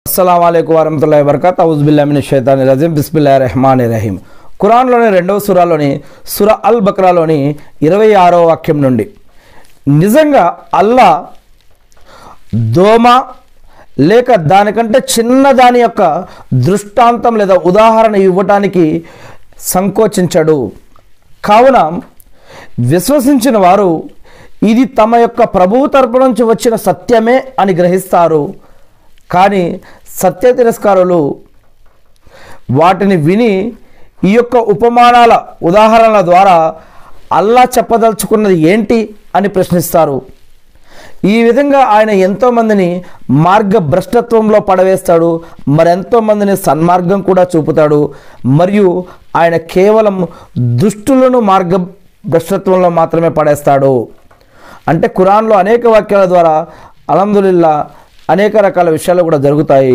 అస్సలాముఅలైకుం వరహ్మతుల్లాహి వబరకాతుహు ఔజుబిల్లాహి మినష్ షైతానిర్ రజీం బిస్మిల్లాహిర్ రహమానిర్ రహీం. ఖురాన్లోని రెండవ సూరాలోని సూరా అల్ బక్రాలోని 26వ వాక్యం నుండి నిజంగా అల్లా దోమ లేక దానికంటే చిన్న దాని యొక్క దృష్టాంతం లేదా ఉదాహరణ ఇవ్వటానికి సంకోచించడు. కావున విశ్వసించిన వారు ఇది తమ యొక్క ప్రభువు తరపు నుంచి వచ్చిన సత్యమే అని గ్రహిస్తారు. కానీ సత్య తిరస్కారులు వాటిని విని ఈ యొక్క ఉపమానాల ఉదాహరణల ద్వారా అల్లా చెప్పదలుచుకున్నది ఏంటి అని ప్రశ్నిస్తారు. ఈ విధంగా ఆయన ఎంతోమందిని మార్గభ్రష్టత్వంలో పడవేస్తాడు, మరెంతోమందిని సన్మార్గం కూడా చూపుతాడు. మరియు ఆయన కేవలం దుష్టులను మార్గభ్రష్టత్వంలో మాత్రమే పడేస్తాడు. అంటే ఖురాన్లో అనేక వాక్యాల ద్వారా అల్హమ్దులిల్లా అనేక రకాల విషయాలు కూడా జరుగుతాయి.